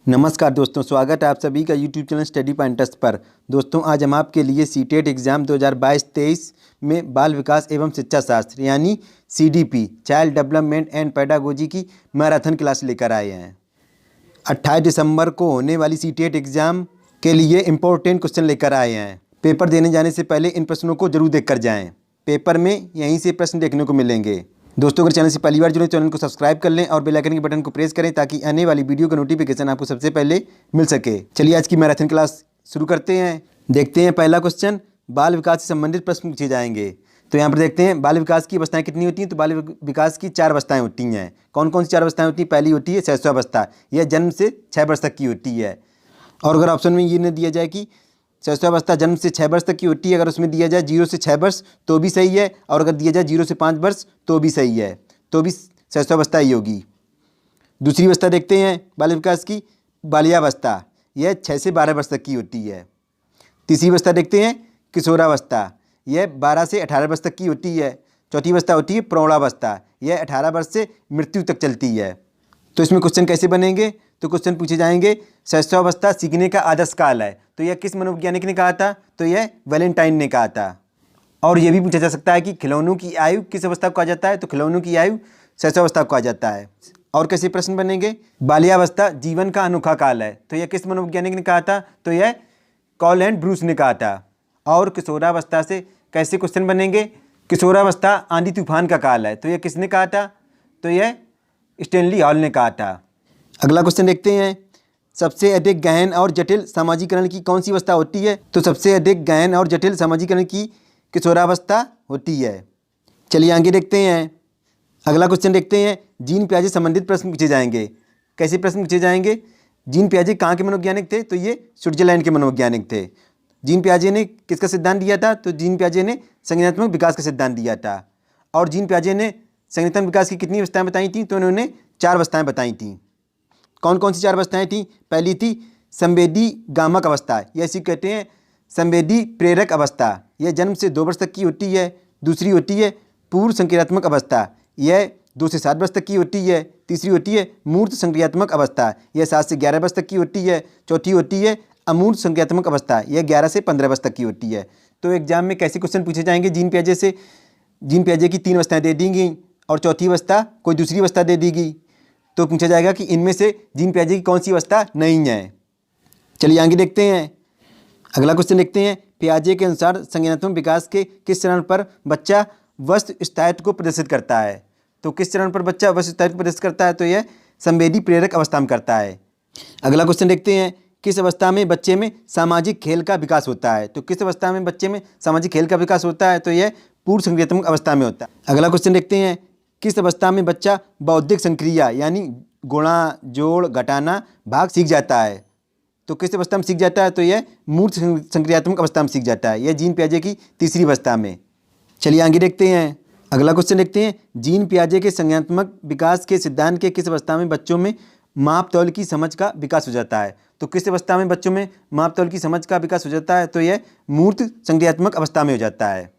नमस्कार दोस्तों, स्वागत है आप सभी का यूट्यूब चैनल स्टडी पॉइंटर्स पर। दोस्तों, आज हम आपके लिए सीटेट एग्ज़ाम 2022-23 में बाल विकास एवं शिक्षा शास्त्र यानी CDP child development and pedagogy की मैराथन क्लास लेकर आए हैं। 28 दिसंबर को होने वाली सीटेट एग्ज़ाम के लिए इम्पोर्टेंट क्वेश्चन लेकर आए हैं। पेपर देने जाने से पहले इन प्रश्नों को जरूर देख कर जाएँ। पेपर में यहीं से प्रश्न देखने को मिलेंगे। दोस्तों, अगर चैनल से पहली बार जुड़े चैनल को सब्सक्राइब कर लें और बेल आइकन के बटन को प्रेस करें ताकि आने वाली वीडियो का नोटिफिकेशन आपको सबसे पहले मिल सके। चलिए आज की मैराथन क्लास शुरू करते हैं। देखते हैं पहला क्वेश्चन, बाल विकास से संबंधित प्रश्न पूछे जाएंगे। तो यहाँ पर देखते हैं बाल विकास की अवस्थाएं कितनी होती हैं। तो बाल विकास की 4 अवस्थाएं होती हैं। कौन कौन सी 4 अवस्थाएं होती हैं? पहली होती है शैशवावस्था, यह जन्म से 6 वर्ष तक की होती है। और अगर ऑप्शन में ये न दिया जाए कि शैशवावस्था जन्म से 6 वर्ष तक की होती है, अगर उसमें दिया जाए 0 से 6 वर्ष तो भी सही है, और अगर दिया जाए 0 से 5 वर्ष तो भी सही है, तो भी शैशवावस्था ही होगी। दूसरी अवस्था देखते हैं बाल विकास की, बाल्यावस्था, यह 6 से 12 वर्ष तक की होती है। तीसरी अवस्था देखते हैं किशोरावस्था, यह 12 से 18 वर्ष तक की होती है। चौथी अवस्था होती है प्रौढ़ावस्था, यह 18 वर्ष से मृत्यु तक चलती है। तो इसमें क्वेश्चन कैसे बनेंगे? तो क्वेश्चन पूछे जाएंगे, शैशवावस्था सीखने का आदर्श काल है, तो यह किस मनोवैज्ञानिक ने कहा था? तो यह वैलेंटाइन ने कहा था। और यह भी पूछा जा सकता है कि खिलौनों की आयु किस अवस्था को कहा जाता है? तो खिलौनों की आयु शैशवावस्था को कहा जाता है। और कैसे प्रश्न बनेंगे? बाल्यावस्था जीवन का अनोखा काल है, तो यह किस मनोवैज्ञानिक ने कहा था? तो यह कॉल एंड ब्रूस ने कहा था। और किशोरावस्था से कैसे क्वेश्चन बनेंगे? किशोरावस्था आंधी तूफान का काल है, तो यह किसने कहा था? तो यह स्टैनली हॉल ने कहा था। अगला क्वेश्चन देखते हैं, सबसे अधिक गहन और जटिल सामाजिकरण की कौन सी अवस्था होती है? तो सबसे अधिक गहन और जटिल सामाजिकरण की किशोरावस्था होती है। चलिए आगे देखते हैं। अगला क्वेश्चन देखते हैं, जीन पियाजे संबंधित प्रश्न पूछे जाएंगे। कैसे प्रश्न पूछे जाएंगे? जीन पियाजे कहाँ के मनोवैज्ञानिक थे? तो ये स्विट्जरलैंड के मनोवैज्ञानिक थे। जीन पियाजे ने किसका सिद्धांत दिया था? तो जीन पियाजे ने संज्ञानात्मक विकास का सिद्धांत दिया था। और जीन पियाजे ने संज्ञानात्मक विकास की कितनी अवस्थाएं बताई थी? तो उन्होंने 4 अवस्थाएं बताई थी। कौन कौन सी 4 अवस्थाएं थी? पहली थी संवेदी गामक अवस्था, यह इसी कहते हैं संवेदी प्रेरक अवस्था, यह जन्म से 2 वर्ष तक की होती है। दूसरी होती है पूर्व संक्रियात्मक अवस्था, यह 2 से 7 वर्ष तक की होती है। तीसरी होती है मूर्त संक्रियात्मक अवस्था, यह 7 से 11 वर्ष तक की होती है। चौथी होती है अमूर्त संक्रियात्मक अवस्था, यह 11 से 15 वर्ष तक की होती है। तो एग्जाम में कैसे क्वेश्चन पूछे जाएंगे जीन पियाजे से? जीन पियाजे की 3 अवस्थाएं दे दी गई और चौथी अवस्था कोई दूसरी अवस्था दे दी गई, तो पूछा जाएगा कि इनमें से जीन पियाजे की कौन सी अवस्था नहीं है। चलिए आगे देखते हैं। अगला क्वेश्चन देखते हैं, पियाजे के अनुसार संज्ञानात्मक विकास के किस चरण पर बच्चा वस्तु स्थायित्व को प्रदर्शित करता है? तो किस चरण पर बच्चा वस्तु स्थायित्व को प्रदर्शित करता है? तो यह संवेदी प्रेरक अवस्था में करता है। अगला क्वेश्चन देखते हैं, किस अवस्था में बच्चे में सामाजिक खेल का विकास होता है? तो किस अवस्था में बच्चे में सामाजिक खेल का विकास होता है? तो यह पूर्व संक्रियात्मक अवस्था में होता है। अगला क्वेश्चन देखते हैं, किस अवस्था में बच्चा बौद्धिक संक्रिया यानी गुणा, जोड़, घटाना, भाग सीख जाता है? तो किस अवस्था में सीख जाता है? तो यह मूर्त संक्रियात्मक अवस्था में सीख जाता है, यह जीन पियाजे की तीसरी अवस्था में। चलिए आगे देखते हैं। अगला क्वेश्चन देखते हैं, जीन पियाजे के संज्ञानात्मक विकास के सिद्धांत के किस अवस्था में बच्चों में माप तौल की समझ का विकास हो जाता है? तो किस अवस्था में बच्चों में माप तौल की समझ का विकास हो जाता है? तो यह मूर्त संक्रियात्मक अवस्था में हो जाता है।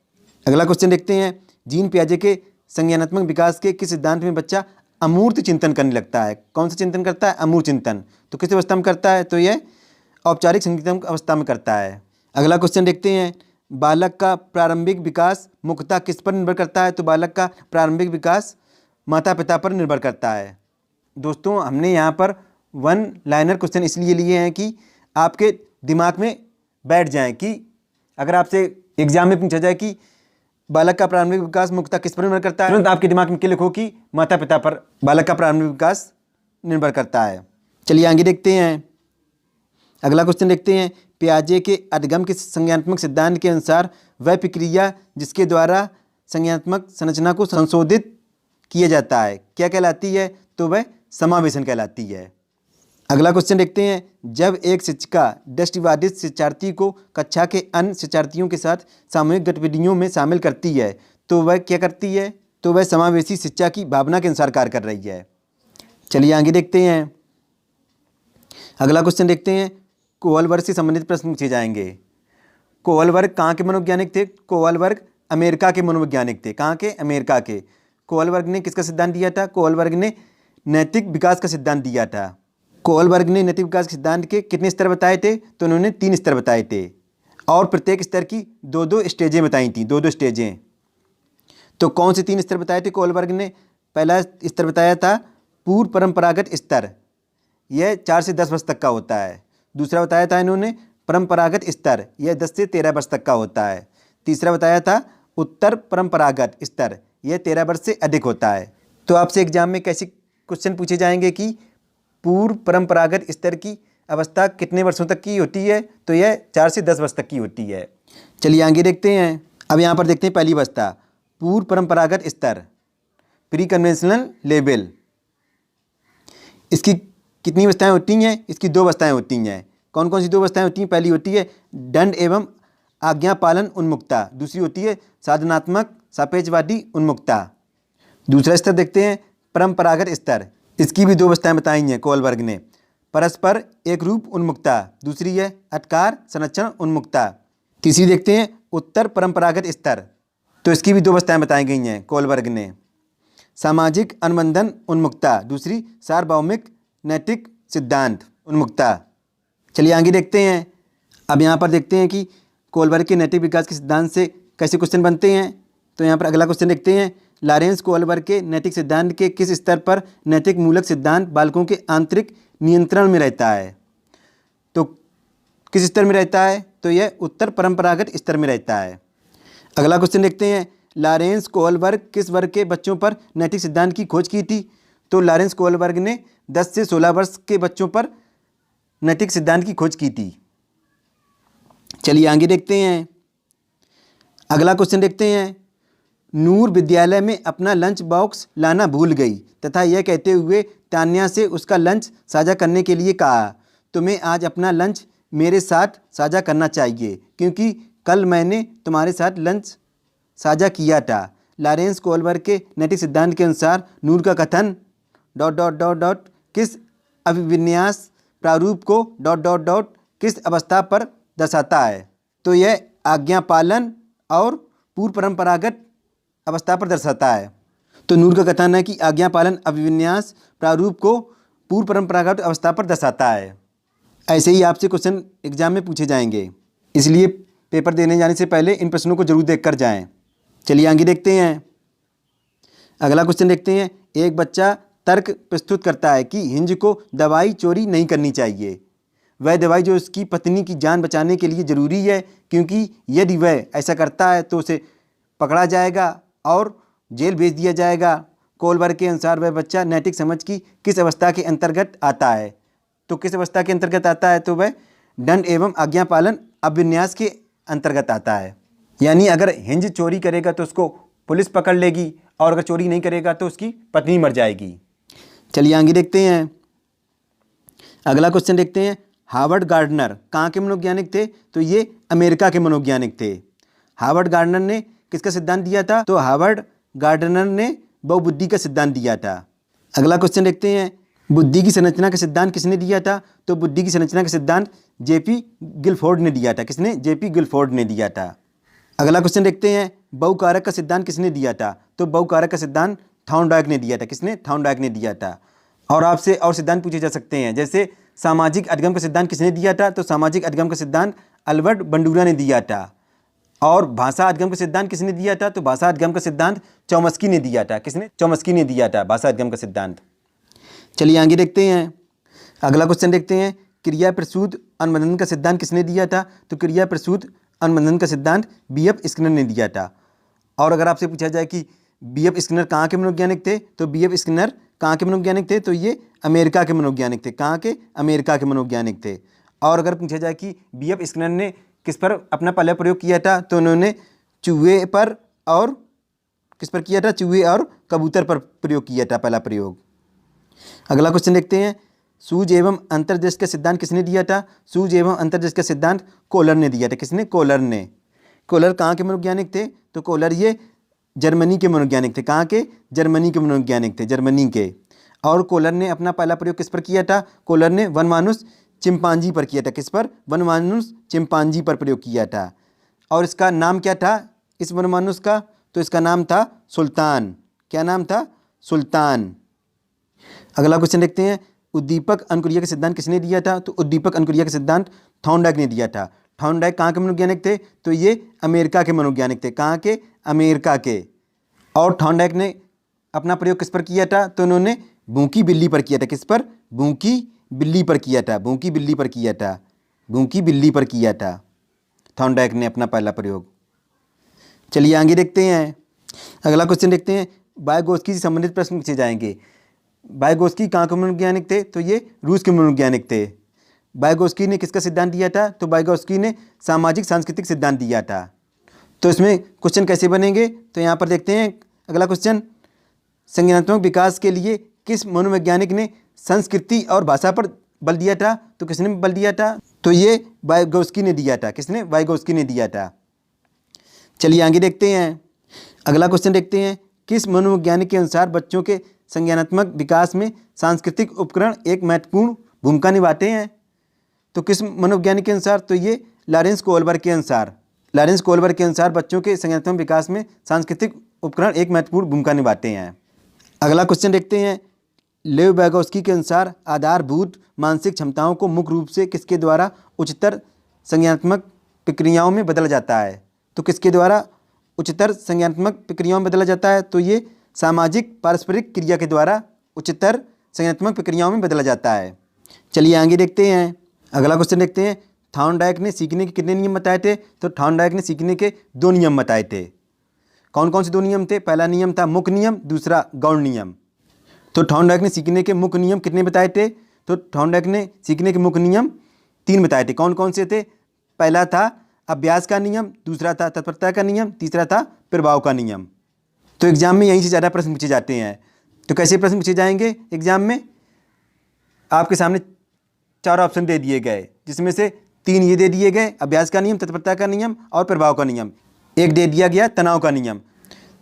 अगला क्वेश्चन देखते हैं, जीन पियाजे के संज्ञानात्मक विकास के किस सिद्धांत में बच्चा अमूर्त चिंतन करने लगता है? कौन सा चिंतन करता है? अमूर्त चिंतन। तो किस अवस्था में करता है? तो यह औपचारिक संज्ञानात्मक अवस्था में करता है। अगला क्वेश्चन देखते हैं, बालक का प्रारंभिक विकास मुख्यतः किस पर निर्भर करता है? तो बालक का प्रारंभिक विकास माता पिता पर निर्भर करता है। दोस्तों, हमने यहाँ पर 1 लाइनर क्वेश्चन इसलिए लिए हैं कि आपके दिमाग में बैठ जाएं कि अगर आपसे एग्जाम में पूछा जाए कि बालक का प्रारंभिक विकास मुख्यतः किस पर निर्भर करता है, तुरंत आपके दिमाग में क्या लिखो कि माता पिता पर बालक का प्रारंभिक विकास निर्भर करता है। चलिए आगे देखते हैं। अगला क्वेश्चन देखते हैं, पियाजे के अधिगम के संज्ञानात्मक सिद्धांत के अनुसार वह प्रक्रिया जिसके द्वारा संज्ञानात्मक संरचना को संशोधित किया जाता है क्या कहलाती है? तो वह समावेशन कहलाती है। अगला क्वेश्चन देखते हैं, जब एक शिक्षिका दृष्टिबाधित शिक्षार्थी को कक्षा के अन्य शिक्षार्थियों के साथ सामूहिक गतिविधियों में शामिल करती है तो वह क्या करती है? तो वह समावेशी शिक्षा की भावना के अनुसार कार्य कर रही है। चलिए आगे देखते हैं। अगला क्वेश्चन देखते हैं, कोहलबर्ग से संबंधित प्रश्न पूछे जाएंगे। कोहलबर्ग कहाँ के मनोवैज्ञानिक थे? कोहलबर्ग अमेरिका के मनोवैज्ञानिक थे। कहाँ के? अमेरिका के। कोहलबर्ग ने किसका सिद्धांत दिया था? कोहलबर्ग ने नैतिक विकास का सिद्धांत दिया था। कोहलबर्ग ने नैतिक विकास के सिद्धांत के कितने स्तर बताए थे? तो उन्होंने 3 स्तर बताए थे और प्रत्येक स्तर की 2-2 स्टेजें बताई थी, 2-2 स्टेजें। तो कौन से 3 स्तर बताए थे कोहलबर्ग ने? पहला स्तर बताया था पूर्व परंपरागत स्तर, यह 4 से 10 वर्ष तक का होता है। दूसरा बताया था इन्होंने परंपरागत स्तर, यह 10 से 13 वर्ष तक का होता है। तीसरा बताया था उत्तर परंपरागत स्तर, यह 13 वर्ष से अधिक होता है। तो आपसे एग्जाम में कैसे क्वेश्चन पूछे जाएंगे कि पूर्व परंपरागत स्तर की अवस्था कितने वर्षों तक की होती है? तो यह 4 से 10 वर्ष तक की होती है। चलिए आगे देखते हैं। अब यहाँ पर देखते हैं पहली अवस्था पूर्व परंपरागत स्तर, प्री कन्वेंशनल लेवल। इसकी कितनी अवस्थाएं होती हैं? इसकी 2 अवस्थाएं होती हैं। कौन कौन सी 2 अवस्थाएं होती हैं? पहली होती है दंड एवं आज्ञा पालन उन्मुक्ता, दूसरी होती है साधनात्मक सापेक्षवादी उन्मुक्ता। दूसरा स्तर देखते हैं परंपरागत स्तर, इसकी भी 2 अवस्थाएं बताई हैं कोहलबर्ग ने, परस्पर एक रूप उन्मुक्ता, दूसरी है अधिकार संरक्षण उन्मुक्ता। तीसरी देखते हैं उत्तर परंपरागत स्तर, तो इसकी भी 2 अवस्थाएं बताई गई हैं कोहलबर्ग ने, सामाजिक अनुबंधन उन्मुक्ता, दूसरी सार्वभौमिक नैतिक सिद्धांत उन्मुक्ता। चलिए आगे देखते हैं। अब यहाँ पर देखते हैं कि कोहलबर्ग के नैतिक विकास के सिद्धांत से कैसे क्वेश्चन बनते हैं। तो यहाँ पर अगला क्वेश्चन देखते हैं, लॉरेंस कोहलबर्ग के नैतिक सिद्धांत के किस स्तर पर नैतिक मूलक सिद्धांत बालकों के आंतरिक नियंत्रण में रहता है? तो किस स्तर में रहता है? तो यह उत्तर परंपरागत स्तर में रहता है। अगला क्वेश्चन देखते हैं, लॉरेंस कोहलबर्ग किस वर्ग के बच्चों पर नैतिक सिद्धांत की खोज की थी? तो लॉरेंस कोहलबर्ग ने 10 से 16 वर्ष के बच्चों पर नैतिक सिद्धांत की खोज की थी। चलिए आगे देखते हैं। अगला क्वेश्चन देखते हैं, नूर विद्यालय में अपना लंच बॉक्स लाना भूल गई तथा यह कहते हुए तान्या से उसका लंच साझा करने के लिए कहा, तुम्हें आज अपना लंच मेरे साथ साझा करना चाहिए क्योंकि कल मैंने तुम्हारे साथ लंच साझा किया था। लॉरेंस कोहलबर्ग के नैतिक सिद्धांत के अनुसार नूर का कथन ... किस अभिविन्यास प्रारूप को ... किस अवस्था पर दर्शाता है? तो यह आज्ञा पालन और पूर्व परंपरागत अवस्था पर दर्शाता है। तो नूर का कथन है कि आज्ञा पालन अभिविन्यास प्रारूप को पूर्व परंपरागत अवस्था पर दर्शाता है। ऐसे ही आपसे क्वेश्चन एग्जाम में पूछे जाएंगे, इसलिए पेपर देने जाने से पहले इन प्रश्नों को जरूर देख कर जाएँ। चलिए आगे देखते हैं। अगला क्वेश्चन देखते हैं, एक बच्चा तर्क प्रस्तुत करता है कि हिंज को दवाई चोरी नहीं करनी चाहिए। वह दवाई जो उसकी पत्नी की जान बचाने के लिए ज़रूरी है, क्योंकि यदि वह ऐसा करता है तो उसे पकड़ा जाएगा और जेल भेज दिया जाएगा। कोहलबर्ग के अनुसार वह बच्चा नैतिक समझ की किस अवस्था के अंतर्गत आता है? तो किस अवस्था के अंतर्गत आता है? तो वह दंड एवं आज्ञा पालन अभिन्यास के अंतर्गत आता है। यानी अगर हिंज चोरी करेगा तो उसको पुलिस पकड़ लेगी और अगर चोरी नहीं करेगा तो उसकी पत्नी मर जाएगी। चलिए आगे देखते हैं। अगला क्वेश्चन देखते हैं, हार्वर्ड गार्डनर कहाँ के मनोवैज्ञानिक थे? तो ये अमेरिका के मनोवैज्ञानिक थे। हार्वर्ड गार्डनर ने किसका सिद्धांत दिया था? तो हार्वर्ड गार्डनर ने बहुबुद्धि का सिद्धांत दिया था। अगला क्वेश्चन देखते हैं, बुद्धि की संरचना का सिद्धांत किसने दिया था? तो बुद्धि की संरचना का सिद्धांत जेपी गिलफोर्ड ने दिया था। किसने? जेपी गिलफोर्ड ने दिया था। अगला क्वेश्चन देखते हैं, बहुकारक का सिद्धांत किसने दिया था? तो बहुकारक का सिद्धांत थॉर्नडाइक ने दिया था। किसने? थॉर्नडाइक ने दिया था। और आपसे और सिद्धांत पूछे जा सकते हैं, जैसे सामाजिक अधिगम का सिद्धांत किसने दिया था? तो सामाजिक अधिगम का सिद्धांत अल्बर्ट बंडूरा ने दिया था। और भाषा अधिगम का सिद्धांत किसने दिया था? तो भाषा अधिगम का सिद्धांत चॉम्स्की ने दिया था। किसने? चॉम्स्की ने दिया था भाषा अधिगम का सिद्धांत। चलिए आगे देखते हैं। अगला क्वेश्चन देखते हैं, क्रिया प्रसूत अनुबंधन का सिद्धांत किसने दिया था? तो क्रिया प्रसूत अनुबंधन का सिद्धांत बी.एफ. स्किनर ने दिया था। और अगर आपसे पूछा जाए कि बी.एफ. स्किनर कहाँ के मनोवैज्ञानिक थे? तो बी.एफ. स्किनर कहाँ के मनोवैज्ञानिक थे? तो ये अमेरिका के मनोवैज्ञानिक थे। कहाँ के? अमेरिका के मनोवैज्ञानिक थे। और अगर पूछा जाए कि बी.एफ. स्किनर ने किस पर अपना पहला प्रयोग किया था? तो उन्होंने चूहे पर और किस पर किया था? चूहे और कबूतर पर प्रयोग किया था पहला प्रयोग। अगला क्वेश्चन देखते हैं, सूझ एवं अंतर्दृष्टि का सिद्धांत किसने दिया था? सूझ एवं अंतर्दृष्टि का सिद्धांत कोहलर ने दिया था। किसने? कोहलर ने। कोहलर कहाँ के मनोवैज्ञानिक थे? तो कोहलर ये जर्मनी के मनोवैज्ञानिक थे। कहाँ के? जर्मनी के मनोवैज्ञानिक थे, जर्मनी के। और कोहलर ने अपना पहला प्रयोग किस पर किया था? कोहलर ने वनमानुष चिंपांजी पर किया था। किस पर? वनमानुष चिंपांजी पर प्रयोग किया था। और इसका नाम क्या था इस वनमानुष का? तो इसका नाम था सुल्तान। क्या नाम था? सुल्तान। अगला क्वेश्चन देखते हैं, उद्दीपक अनुक्रिया का सिद्धांत किसने दिया था? तो उद्दीपक अनुक्रिया का सिद्धांत थॉर्नडाइक ने दिया था। थॉर्नडाइक कहाँ के मनोवैज्ञानिक थे? तो ये अमेरिका के मनोवैज्ञानिक थे। कहाँ के? अमेरिका के। और थॉर्नडाइक ने अपना प्रयोग किस पर किया था? तो उन्होंने भूखी बिल्ली पर किया था। किस पर? भूखी बिल्ली पर किया था। भूखी बिल्ली पर किया था। भूखी बिल्ली पर किया था थॉर्नडाइक ने अपना पहला प्रयोग। चलिए आगे देखते हैं। अगला क्वेश्चन देखते हैं। वाइगोत्स्की से संबंधित प्रश्न पूछे जाएंगे। वाइगोत्स्की कहाँ के मनोवैज्ञानिक थे? तो ये रूस के मनोवैज्ञानिक थे। वाइगोत्स्की ने किसका सिद्धांत दिया था? तो वाइगोत्स्की ने सामाजिक सांस्कृतिक सिद्धांत दिया था। तो इसमें क्वेश्चन कैसे बनेंगे? तो यहाँ पर देखते हैं अगला क्वेश्चन। संज्ञानात्मक विकास के लिए किस मनोवैज्ञानिक ने संस्कृति और भाषा पर बल दिया था? तो किसने बल दिया था? तो ये वाइगोत्स्की ने दिया था। किसने? वाइगोत्स्की ने दिया था। चलिए आगे देखते हैं। अगला क्वेश्चन देखते हैं। किस मनोवैज्ञानिक के अनुसार बच्चों के संज्ञानात्मक विकास में सांस्कृतिक उपकरण एक महत्वपूर्ण भूमिका निभाते हैं? तो किस मनोवैज्ञानिक के अनुसार? तो ये लॉरेंस कोहलबर्ग के अनुसार। लॉरेंस कोहलबर्ग के अनुसार बच्चों के संज्ञानात्मक विकास में सांस्कृतिक उपकरण एक महत्वपूर्ण भूमिका निभाते हैं। अगला क्वेश्चन देखते हैं। लेव वाइगोत्स्की के अनुसार आधारभूत मानसिक क्षमताओं को मुख्य रूप से किसके द्वारा उच्चतर संज्ञानात्मक प्रक्रियाओं में बदला जाता है? तो किसके द्वारा उच्चतर संज्ञानात्मक प्रक्रियाओं में बदला जाता है? तो ये सामाजिक पारस्परिक क्रिया के द्वारा उच्चतर संज्ञानात्मक प्रक्रियाओं में बदला जाता है। चलिए आगे देखते हैं। अगला क्वेश्चन देखते हैं। थॉर्नडाइक ने सीखने के कितने नियम बताए थे? तो थॉर्नडाइक ने सीखने के 2 नियम बताए थे। कौन कौन से 2 नियम थे? पहला नियम था मुख्य नियम, दूसरा गौण नियम। तो थॉर्नडाइक ने सीखने के मुख्य नियम कितने बताए थे? तो थॉर्नडाइक ने सीखने के मुख्य नियम 3 बताए थे। कौन कौन से थे? पहला था अभ्यास का नियम, दूसरा था तत्परता का नियम, तीसरा था प्रभाव का नियम। तो एग्जाम में यहीं से ज़्यादा प्रश्न पूछे जाते हैं। तो कैसे प्रश्न पूछे जाएंगे एग्जाम में? आपके सामने 4 ऑप्शन दे दिए गए, जिसमें से 3 ये दे दिए गए, अभ्यास का नियम, तत्परता का नियम और प्रभाव का नियम। एक दे दिया गया तनाव का नियम।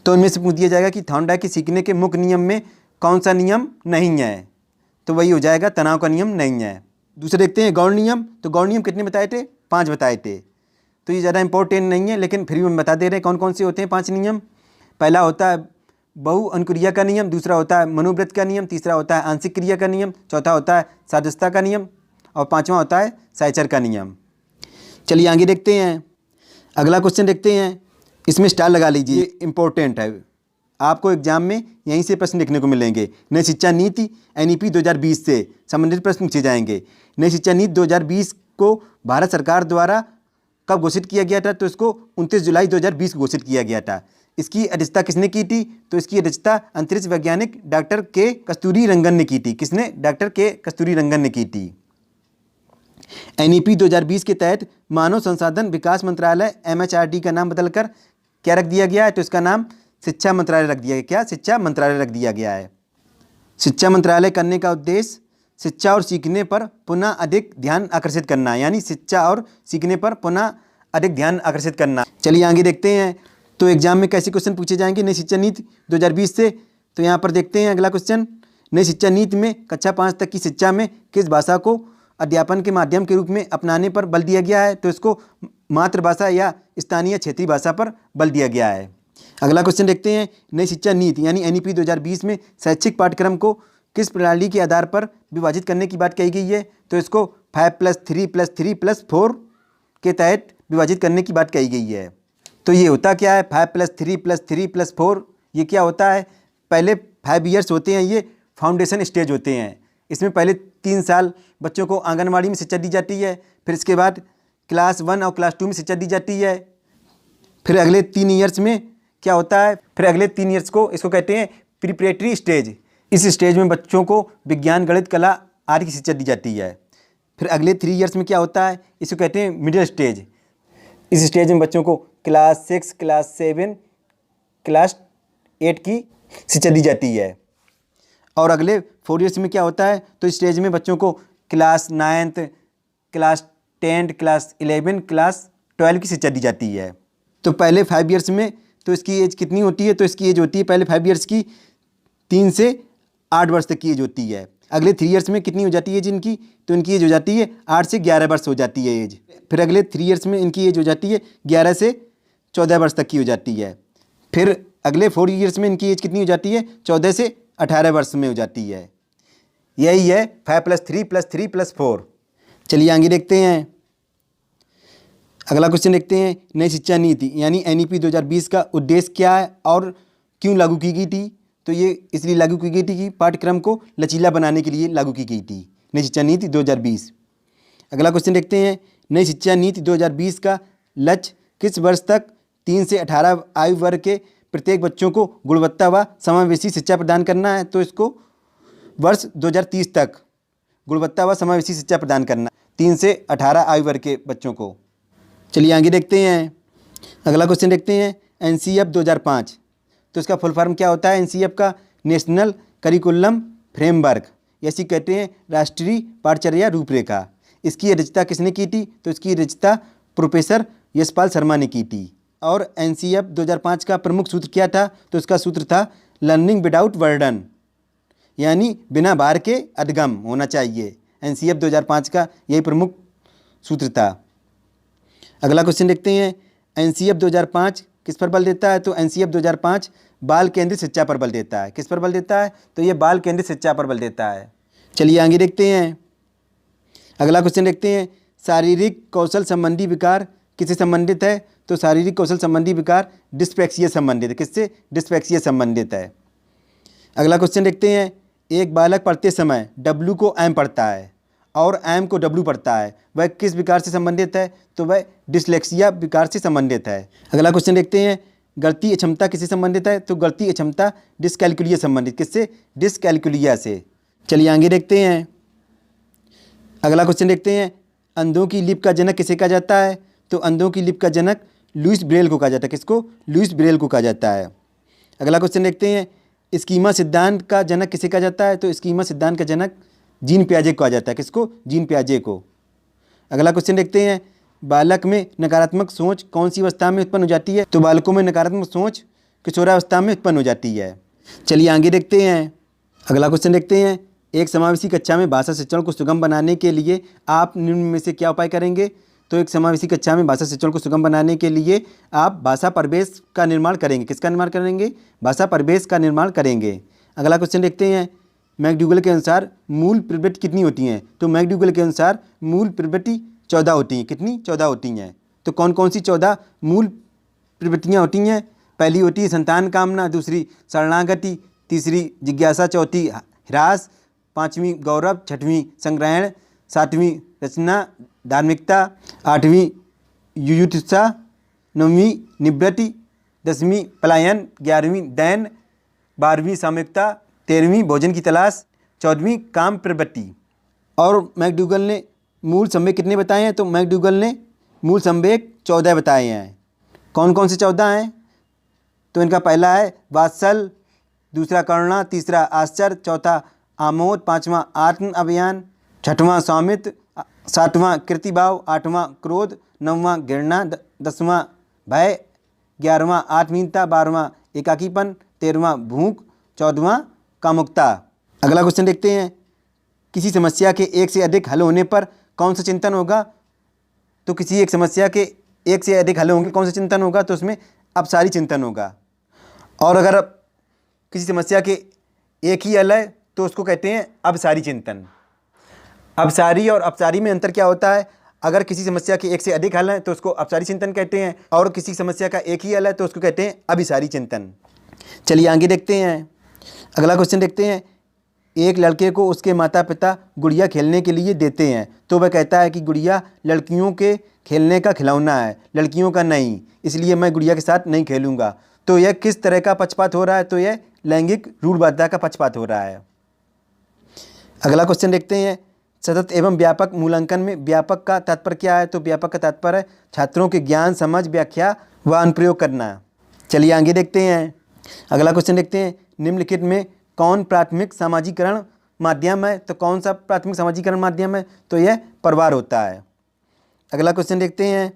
तो इनमें से पूछ दिया जाएगा कि थॉर्नडाइक के सीखने के मुख्य नियम में कौन सा नियम नहीं है? तो वही हो जाएगा, तनाव का नियम नहीं है। दूसरे देखते हैं गौण नियम। तो गौण नियम कितने बताए थे? 5 बताए थे। तो ये ज़्यादा इंपॉर्टेंट नहीं है, लेकिन फिर भी हम बता दे रहे हैं कौन कौन से होते हैं 5 नियम। पहला होता है बहु अनुक्रिया का नियम, दूसरा होता है मनोवृत्त का नियम, तीसरा होता है आंशिक क्रिया का नियम, चौथा होता है सादृश्यता का नियम और 5वां होता है साइचर का नियम। चलिए आगे देखते हैं। अगला क्वेश्चन देखते हैं। इसमें स्टार लगा लीजिए, इंपॉर्टेंट है। आपको एग्जाम में यहीं से प्रश्न देखने को मिलेंगे। नई शिक्षा नीति NEP 2020 से संबंधित प्रश्न पूछे जाएंगे। नई शिक्षा नीति 2020 को भारत सरकार द्वारा कब घोषित किया गया था? तो इसको 29 जुलाई 2020 को घोषित किया गया था। इसकी अध्यक्षता किसने की थी? तो इसकी अध्यक्षता अंतरिक्ष वैज्ञानिक डॉक्टर के कस्तूरी रंगन ने की थी। किसने? डॉक्टर के कस्तूरी रंगन ने की थी। NEP 2020 के तहत मानव संसाधन विकास मंत्रालय MHRD का नाम बदलकर क्या रख दिया गया है? तो इसका नाम शिक्षा मंत्रालय रख दिया गया। क्या? शिक्षा मंत्रालय रख दिया गया है। शिक्षा मंत्रालय करने का उद्देश्य शिक्षा और सीखने पर पुनः अधिक ध्यान आकर्षित करना, यानी शिक्षा और सीखने पर पुनः अधिक ध्यान आकर्षित करना। चलिए आगे देखते हैं। तो एग्जाम में कैसे क्वेश्चन पूछे जाएंगे नई शिक्षा नीति 2020 से? तो यहाँ पर देखते हैं अगला क्वेश्चन। नई शिक्षा नीति में कक्षा 5 तक की शिक्षा में किस भाषा को अध्यापन के माध्यम के रूप में अपनाने पर बल दिया गया है? तो इसको मातृभाषा या स्थानीय क्षेत्रीय भाषा पर बल दिया गया है। अगला क्वेश्चन देखते हैं। नई शिक्षा नीति यानी NEP 2020 में शैक्षिक पाठ्यक्रम को किस प्रणाली के आधार पर विभाजित करने की बात कही गई है? तो इसको 5+3+3+4 के तहत विभाजित करने की बात कही गई है। तो ये होता क्या है 5+3+3+4? ये क्या होता है? पहले 5 ईयर्स होते हैं, ये फाउंडेशन स्टेज होते हैं। इसमें पहले 3 साल बच्चों को आंगनवाड़ी में शिक्षा दी जाती है, फिर इसके बाद क्लास 1 और क्लास 2 में शिक्षा दी जाती है। फिर अगले 3 ईयर्स में क्या होता है? फिर अगले 3 ईयर्स को इसको कहते हैं प्रिपरेटरी स्टेज। इस स्टेज में बच्चों को विज्ञान, गणित, कला आदि की शिक्षा दी जाती है। फिर अगले 3 ईयर्स में क्या होता है? इसको कहते हैं मिडिल स्टेज। इस स्टेज में बच्चों को क्लास 6, क्लास 7, क्लास 8 की शिक्षा दी जाती है। और अगले 4 ईयर्स में क्या होता है? तो इस स्टेज में बच्चों को class 9th, class 10, class 11, class 12 की शिक्षा दी जाती है। तो पहले 5 ईयर्स में तो इसकी एज कितनी होती है? तो इसकी एज होती है पहले 5 ईयर्स की 3 से 8 वर्ष तक की एज होती है। अगले 3 ईयर्स में कितनी हो जाती है एज इनकी? तो इनकी एज हो जाती है 8 से 11 वर्ष हो जाती है एज। फिर अगले 3 ईयर्स में इनकी एज हो जाती है 11 से 14 वर्ष तक की हो जाती है। फिर अगले 4 ईयर्स में इनकी एज कितनी हो जाती है? 14 से 18 वर्ष में हो जाती है। यही है 5+3+3+4। चलिए आगे देखते हैं। अगला क्वेश्चन देखते हैं, नई शिक्षा नीति यानी NEP 2020 का उद्देश्य क्या है और क्यों लागू की गई थी। तो ये इसलिए लागू की गई थी कि पाठ्यक्रम को लचीला बनाने के लिए लागू की गई थी नई शिक्षा नीति 2020। अगला क्वेश्चन देखते हैं, नई शिक्षा नीति 2020 का लक्ष्य किस वर्ष तक 3 से 18 आयु वर्ग के प्रत्येक बच्चों को गुणवत्ता व समावेशी शिक्षा प्रदान करना है। तो इसको वर्ष 2030 तक गुणवत्ता व समावेशी शिक्षा प्रदान करना 3 से 18 आयु वर्ग के बच्चों को। चलिए आगे देखते हैं। अगला क्वेश्चन देखते हैं, NCF 2005। तो इसका फुल फॉर्म क्या होता है। NCF का नेशनल करिकुलम फ्रेमवर्क, ऐसी कहते हैं राष्ट्रीय पाठचर्या रूपरेखा। इसकी रचना किसने की थी। तो इसकी रचना प्रोफेसर यशपाल शर्मा ने की थी। और NCF 2005 का प्रमुख सूत्र क्या था। तो इसका सूत्र था लर्निंग विदाउट बर्डन, यानी बिना भार के अधगम होना चाहिए। NCF 2005 का यही प्रमुख सूत्र था। अगला क्वेश्चन देखते हैं, NCF 2005 किस पर बल देता है। तो NCF 2005 बाल केंद्रित शिक्षा पर बल देता है। किस पर बल देता है। तो ये बाल केंद्रित शिक्षा पर बल देता है। चलिए आगे देखते हैं। अगला क्वेश्चन देखते हैं, शारीरिक कौशल संबंधी विकार किससे संबंधित है। तो शारीरिक कौशल संबंधी विकार डिस्पैक्सिया संबंधित है। किससे। डिस्पैक्सिया संबंधित है। अगला क्वेश्चन देखते हैं, एक बालक पढ़ते समय W को M पढ़ता है और M को W पढ़ता है, वह किस विकार से संबंधित है। तो वह डिसलेक्सिया विकार से संबंधित है। अगला क्वेश्चन देखते हैं, गणितीय अक्षमता किससे संबंधित है। तो गणितीय अक्षमता डिसकैलकुलिया संबंधित। किससे। डिसकैलकुलिया से। चलिए आगे देखते हैं। अगला क्वेश्चन देखते हैं, अंधों की लिपि का जनक किसे कहा जाता है। तो अंधों की लिपि का जनक लुईस ब्रेल को कहा जाता है। किसको। लुईस ब्रेल को कहा जाता है। अगला क्वेश्चन देखते हैं, स्कीमा सिद्धांत का जनक किसे कहा जाता है। तो स्कीमा सिद्धांत का जनक जीन पियाजे को कहा जाता है। किसको। जीन पियाजे को। अगला क्वेश्चन देखते हैं, बालक में नकारात्मक सोच कौन सी अवस्था में उत्पन्न हो जाती है। तो बालकों में नकारात्मक सोच किशोरावस्था में उत्पन्न हो जाती है। चलिए आगे देखते हैं। अगला क्वेश्चन देखते हैं, एक समावेशी कक्षा में भाषा शिक्षण को सुगम बनाने के लिए आप निम्न में से क्या उपाय करेंगे। तो एक समावेशी कक्षा में भाषा शिक्षण को सुगम बनाने के लिए आप भाषा परिवेश का निर्माण करेंगे। किसका निर्माण करेंगे। भाषा परिवेश का निर्माण करेंगे। अगला क्वेश्चन देखते हैं, मैकडूगल के अनुसार मूल प्रवृत्ति कितनी होती हैं। तो मैकडूगल के अनुसार मूल प्रवृत्ति 14 होती हैं। कितनी। 14 होती हैं। तो कौन कौन सी 14 मूल प्रवृत्तियाँ होती हैं। पहली होती है संतान कामना, दूसरी शरणागति, तीसरी जिज्ञासा, चौथी ह्रास, पाँचवीं गौरव, छठवीं संग्रहण, सातवीं रचना धार्मिकता, आठवीं युयुत्सा, नौवीं निवृत्ति, 10वीं पलायन, 11वीं दैन, 12वीं सामयिकता, 13वीं भोजन की तलाश, 14वीं काम प्रवृत्ति। और मैकडूगल ने मूल संवेग कितने बताए हैं। तो मैकडूगल ने मूल संवेग 14 बताए हैं। कौन कौन से 14 हैं। तो इनका पहला है वात्सल, दूसरा करुणा, तीसरा आश्चर्य, चौथा आमोद, पाँचवां आत्म अभियान, छठवां स्वामित्व, सातवां कृतिभाव, आठवां क्रोध, नौवां घृणा, 10वां भय, 11वां आत्महीनता, 12वां एकाकीपन, 13वां भूख, 14वां कामुकता। अगला क्वेश्चन देखते हैं, किसी समस्या के एक से अधिक हल होने पर कौन सा चिंतन होगा। तो किसी एक समस्या के एक से अधिक हल होंगे, कौन सा चिंतन होगा। तो उसमें अपसारी चिंतन होगा। और अगर किसी समस्या के एक ही हल है तो उसको कहते हैं अपसारी चिंतन। अपसारी और अपसारी में अंतर क्या होता है। अगर किसी समस्या के एक से अधिक हल हैं तो उसको अपसारी चिंतन कहते हैं, और किसी समस्या का एक ही हल है तो उसको कहते हैं अभिसारी चिंतन। चलिए आगे देखते हैं। अगला क्वेश्चन देखते हैं, एक लड़के को उसके माता पिता गुड़िया खेलने के लिए देते हैं, तो वह कहता है कि गुड़िया लड़कियों के खेलने का खिलौना है, लड़कियों का नहीं, इसलिए मैं गुड़िया के साथ नहीं खेलूँगा। तो यह किस तरह का पक्षपात हो रहा है। तो यह लैंगिक रूढ़वादिता का पक्षपात हो रहा है। अगला क्वेश्चन देखते हैं, सतत एवं व्यापक मूल्यांकन में व्यापक का तात्पर्य क्या है। तो व्यापक का तात्पर्य है छात्रों के ज्ञान, समझ, व्याख्या व अनुप्रयोग करना। चलिए आगे देखते हैं। अगला क्वेश्चन देखते हैं, निम्नलिखित में कौन प्राथमिक सामाजिकरण माध्यम है। तो कौन सा प्राथमिक सामाजिकरण माध्यम है। तो यह परिवार होता है। अगला क्वेश्चन देखते हैं,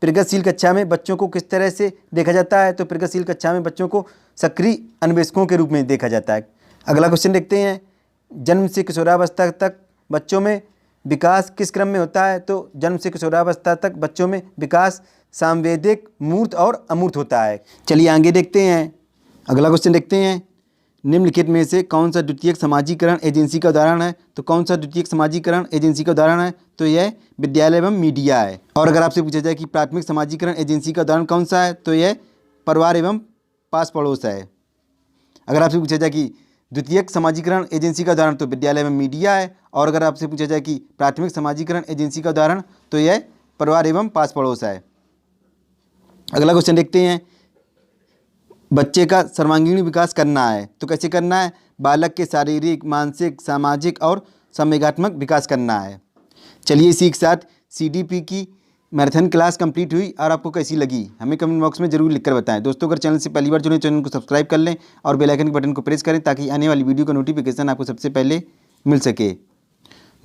प्रगतिशील कक्षा में बच्चों को किस तरह से देखा जाता है। तो प्रगतिशील कक्षा में बच्चों को सक्रिय अन्वेषकों के रूप में देखा जाता है। अगला क्वेश्चन देखते हैं, जन्म से किशोरावस्था तक बच्चों में विकास किस क्रम में होता है। तो जन्म से किशोरावस्था तक बच्चों में विकास सांवेदिक, मूर्त और अमूर्त होता है। चलिए आगे देखते हैं। अगला क्वेश्चन देखते हैं, निम्नलिखित में से कौन सा द्वितीयक समाजीकरण एजेंसी का उदाहरण है? तो कौन सा द्वितीयक समाजीकरण एजेंसी का उदाहरण है? तो यह विद्यालय एवं मीडिया है। और अगर आपसे पूछा जाए कि प्राथमिक समाजीकरण एजेंसी का उदाहरण कौन सा है? तो यह परिवार एवं पास पड़ोस है। अगर आपसे पूछा जाए कि द्वितीयक समाजीकरण एजेंसी का उदाहरण, तो विद्यालय एवं मीडिया है। और अगर आपसे पूछा जाए कि प्राथमिक समाजीकरण एजेंसी का उदाहरण, तो यह परिवार एवं पास पड़ोस है। अगला क्वेश्चन देखते हैं। बच्चे का सर्वांगीण विकास करना है, तो कैसे करना है? बालक के शारीरिक, मानसिक, सामाजिक और संवेगात्मक विकास करना है। चलिए इसी के साथ CDP की मैराथन क्लास कंप्लीट हुई और आपको कैसी लगी हमें कमेंट बॉक्स में जरूर लिखकर बताएं। दोस्तों अगर चैनल से पहली बार जुड़े, चैनल को सब्सक्राइब कर लें और बेल आइकन के बटन को प्रेस करें ताकि आने वाली वीडियो का नोटिफिकेशन आपको सबसे पहले मिल सके।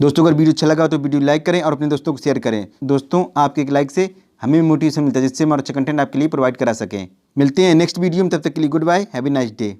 दोस्तों अगर वीडियो अच्छा लगा तो वीडियो लाइक करें और अपने दोस्तों को शेयर करें। दोस्तों आपके एक लाइक से हमें मोटिवेशन मिलता है, जिससे हम और अच्छा कंटेंट आपके लिए प्रोवाइड करा सकें। मिलते हैं नेक्स्ट वीडियो में, तब तक के लिए goodbye, have a nice day.